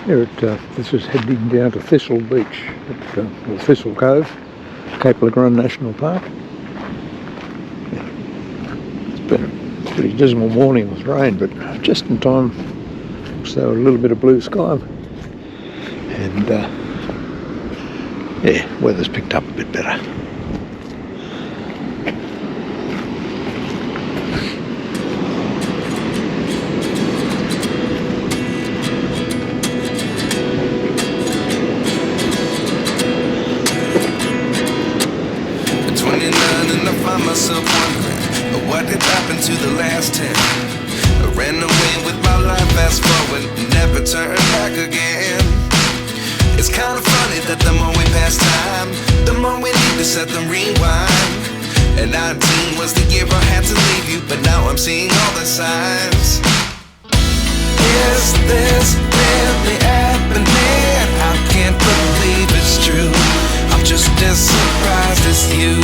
Here this is heading down to Thistle Beach, or Thistle Cove, Porongurup National Park. It's been a pretty dismal morning with rain, but just in time, so a little bit of blue sky, and yeah, weather's picked up a bit better. Myself wondering what did happen to the last 10. I ran away with my life, fast forward, never turn back again. It's kind of funny that the more we pass time, the more we need to set the rewind. And 19 was the year I had to leave you, but now I'm seeing all the signs. Is this really happening? I can't believe it's true. I'm just as surprised as you.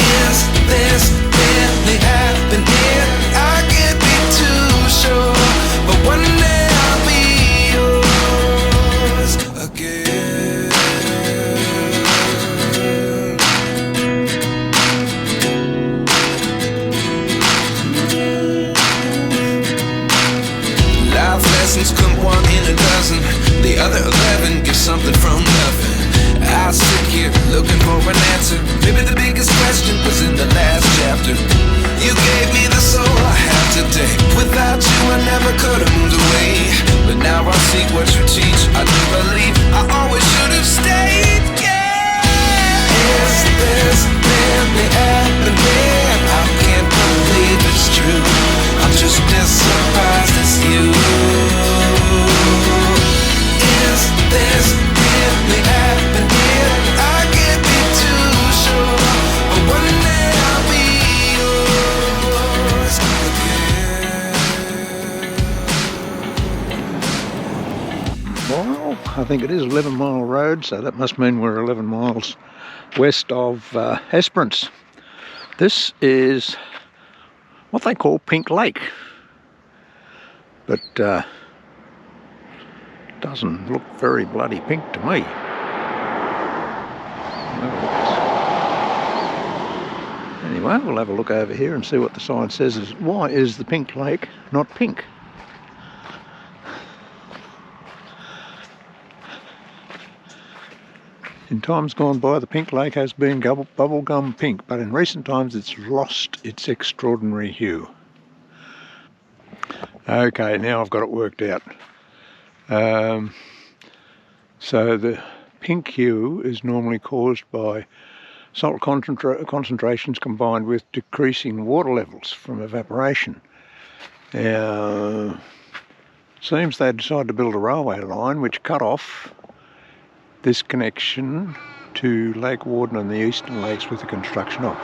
Is this really happening? I can't be too sure, but one day I'll be yours again. Life lessons come one in a dozen. The other 11 give something from nothing. I sit here looking for an answer. Maybe the biggest question was in the last chapter. You gave me the soul I have today. Without you I never could have moved away. But now I see what you teach. I do believe I always should have stayed. Yeah. Is this really happening? I can't believe it's true. I'm just as surprised as you. Is this really happening? I can't be too sure, but one day I'll be yours again. Well, I think it is 11 Mile Road, so that must mean we're 11 miles west of Esperence. This is what they call Pink Lake, but doesn't look very bloody pink to me. Anyway, we'll have a look over here and see what the sign says. Why is the Pink Lake not pink? In times gone by, the Pink Lake has been bubblegum pink, but in recent times it's lost its extraordinary hue. Okay, now I've got it worked out. So the pink hue is normally caused by salt concentrations combined with decreasing water levels from evaporation. Now, seems they decided to build a railway line which cut off this connection to Lake Warden and the eastern lakes with the construction of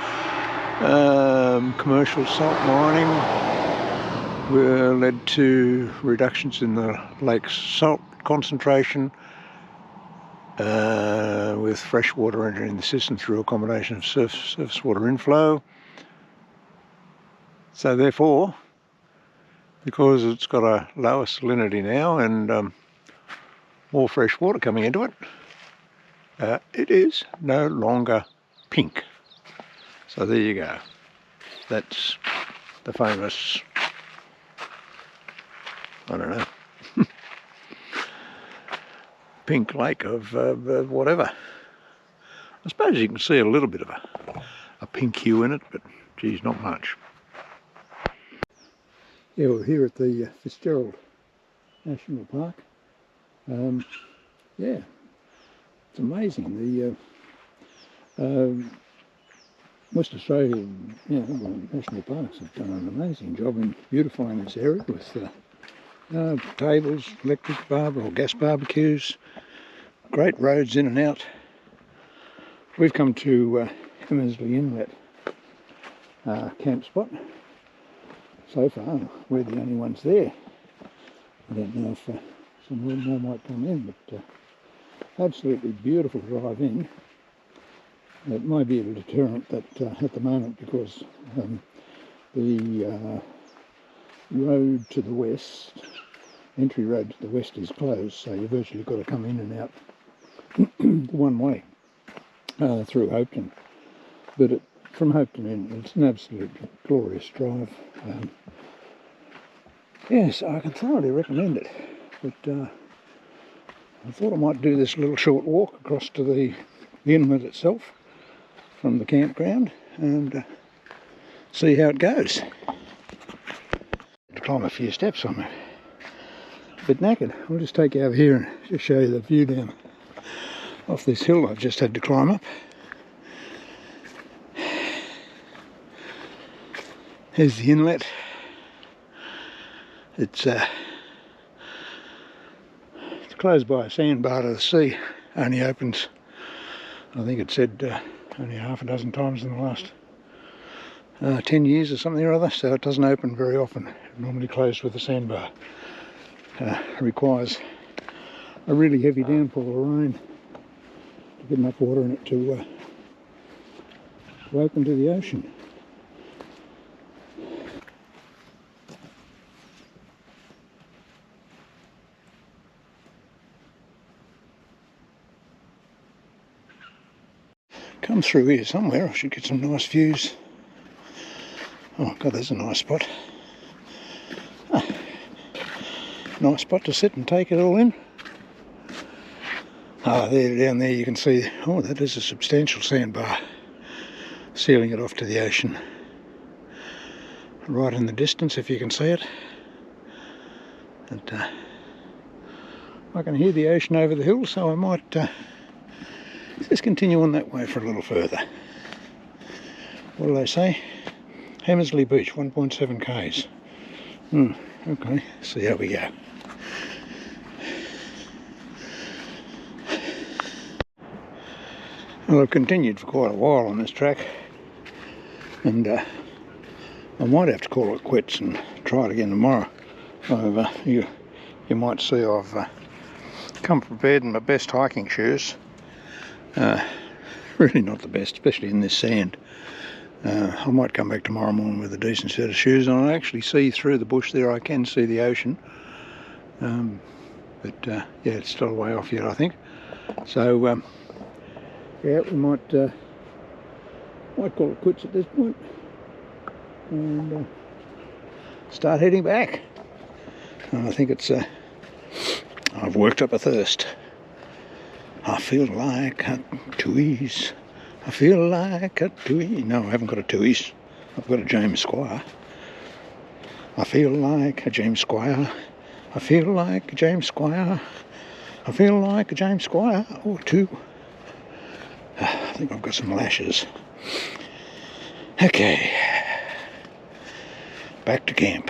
commercial salt mining. Led to reductions in the lake's salt concentration, with fresh water entering the system through a combination of surface water inflow. So therefore, because it's got a lower salinity now and more fresh water coming into it, it is no longer pink. So there you go. That's the famous, I don't know, Pink Lake of whatever. I suppose you can see a little bit of a pink hue in it, but geez, not much. Yeah, we're here at the Fitzgerald National Park. Yeah, it's amazing. The West Australian national parks have done an amazing job in beautifying this area with tables, electric or gas barbecues, great roads in and out. We've come to Hammersley Inlet.A camp spot. So far, we're the only ones there. I don't know if some more might come in, but absolutely beautiful drive in. It might be a deterrent that at the moment, because the road to the west entry road to the west is closed, so you've virtually got to come in and out one way through Hopeton. But from Hopeton in, it's an absolute glorious drive. Yes, I can thoroughly recommend it. But I thought I might do this little short walk across to the inlet itself from the campground and see how it goes. To climb a few steps, I'm a bit knackered. I'll just take you over here and just show you the view down off this hill I've just had to climb up. Here's the inlet. It's closed by a sandbar to the sea. Only opens, I think it said, only half a dozen times in the last 10 years or something or other, so it doesn't open very often. It's normally closed with a sandbar. Requires a really heavy downpour of rain to get enough water in it to open to the ocean. Come through here somewhere, I should get some nice views. Oh God, there's a nice spot. Nice spot to sit and take it all in. Ah, there, down there you can see, oh, that is a substantial sandbar sealing it off to the ocean. Right in the distance, if you can see it. And I can hear the ocean over the hill, so I might just continue on that way for a little further. What do they say? Hammersley Beach, 1.7 k's. Okay, see how we go. Well, I've continued for quite a while on this track, and I might have to call it quits and try it again tomorrow. However, you might see I've come prepared in my best hiking shoes. Really not the best, especially in this sand. I might come back tomorrow morning with a decent set of shoes, and I actually see through the bush there. I can see the ocean, but yeah, it's still a way off yet, I think. So yeah, we might call it quits at this point and start heading back. And I think it's I've worked up a thirst. I feel like a Tooheys. I feel like a Tooheys. No, I haven't got a Tooheys. I've got a James Squire. I feel like a James Squire. I feel like a James Squire. I feel like a James Squire or two. I think I've got some lashes. Okay. Back to camp.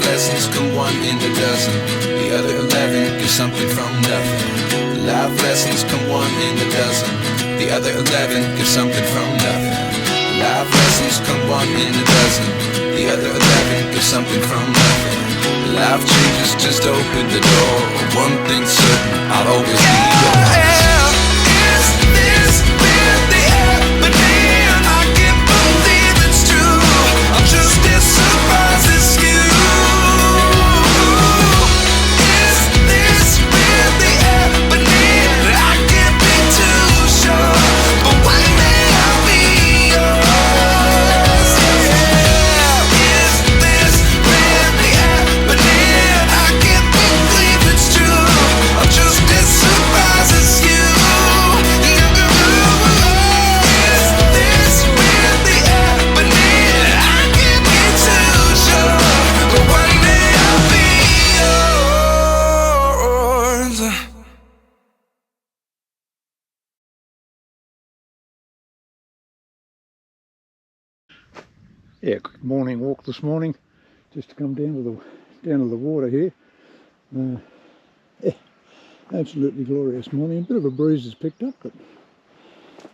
Lessons come one in a dozen, the other 11 get something from nothing. Life lessons come one in a dozen, the other 11 get something from nothing. Life lessons come one in a dozen, the other 11 get something from nothing. Life changes, just open the door. One thing's certain, I'll always be yours. Is this really happening? I can't believe it's true. I'm just as surprised as you. Yeah, quick morning walk this morning, just to come down to the water here. Yeah, absolutely glorious morning. A bit of a breeze has picked up, but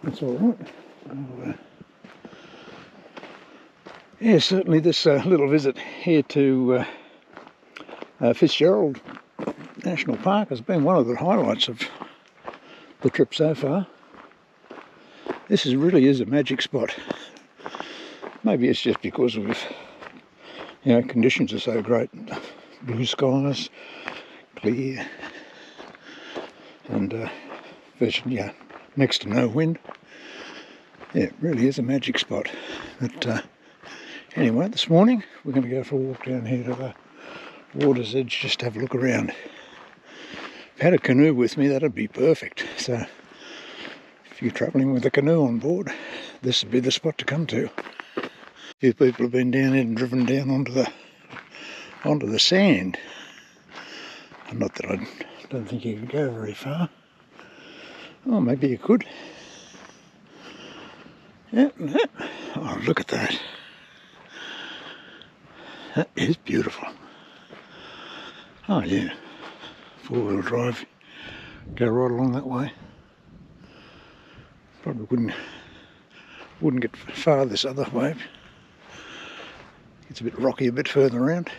that's all right. Yeah, certainly this little visit here to Fitzgerald National Park has been one of the highlights of the trip so far. This really is a magic spot. Maybe it's just because of, conditions are so great. Blue skies, clear, and virtually next to no wind. Yeah, it really is a magic spot. But anyway, this morning we're going to go for a walk down here to the water's edge just to have a look around. If I had a canoe with me, that'd be perfect. So if you're travelling with a canoe on board, this would be the spot to come to. A few people have been down here and driven down onto the sand. Not that I don't think you could go very far. Oh, maybe you could. Yeah. Oh, look at that. That is beautiful. Oh yeah, 4-wheel drive, go right along that way. Probably wouldn't get far this other way. It's a bit rocky a bit further around.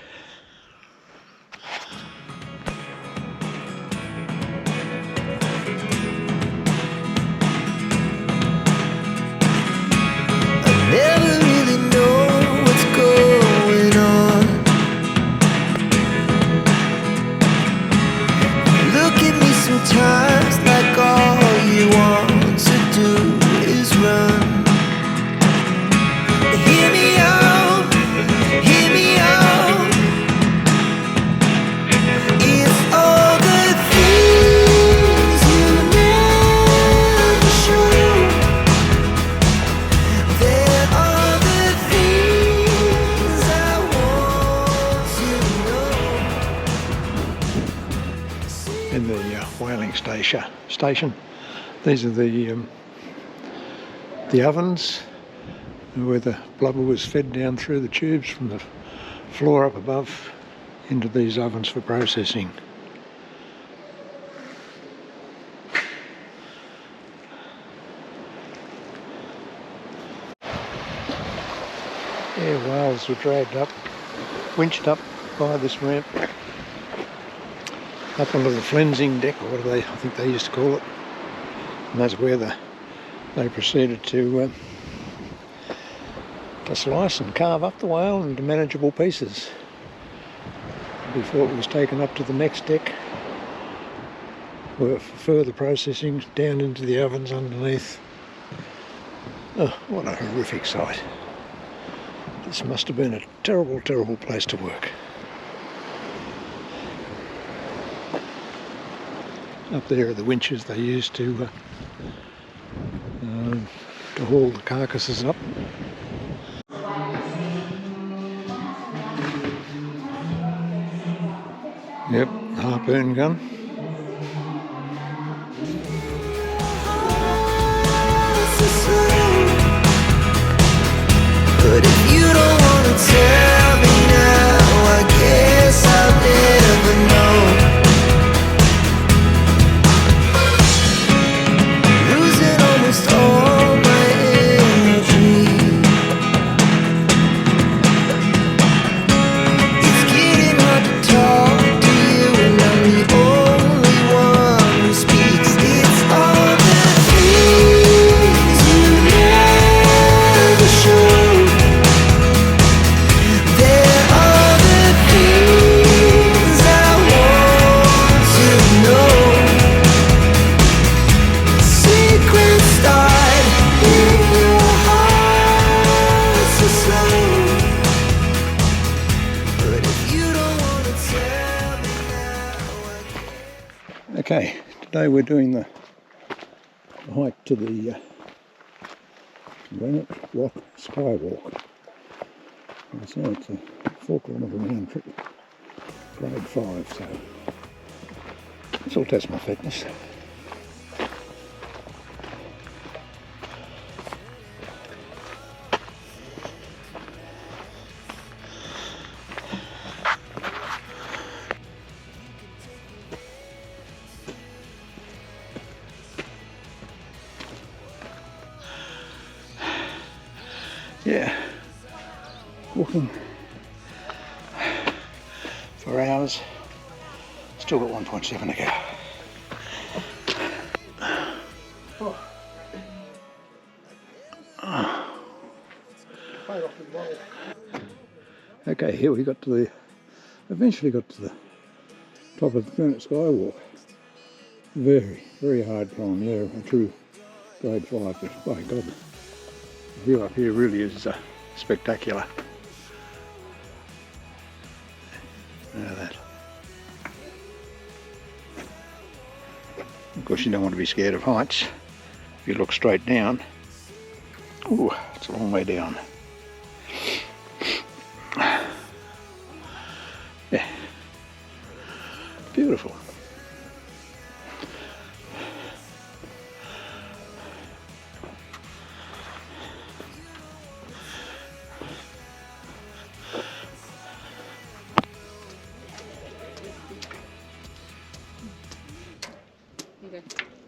Sometimes like all you want to do is run. Hear me out, hear me out. It's all the things you never show. There are the things I want to know. In the whaling station. These are the ovens where the blubber was fed down through the tubes from the floor up above into these ovens for processing. Yeah, whales were dragged up, winched up by this ramp up onto the flensing deck, or whatever I think they used to call it, and that's where they proceeded to slice and carve up the whale into manageable pieces before it was taken up to the next deck for further processing down into the ovens underneath. Oh, what a horrific sight. This must have been a terrible, terrible place to work. Up there are the winches they used to haul the carcasses up. Yep, harpoon gun. But if you don't want to tell me now, I guess I'll never know. Losing almost all my energy. It's getting hard to talk to you, and I'm the only one who speaks. It's all the things you never show. There are the things I want to know. Secrets start in your heart so slow. But if you don't want to tell me now, Okay, today we're doing the hike to the Granite Skywalk. So it's a 4-kilometre round trip, grade 5, so this will test my fitness. Yeah, walking for hours. It's Still got 1.7 to go. Okay, here we got to the, eventually got to the top of the Granite Skywalk. Very, very hard climb there, a true grade 5, but by God, the view up here really is spectacular. Look at that. Of course, you don't want to be scared of heights. If you look straight down, ooh, it's a long way down. Yeah, beautiful. Okay.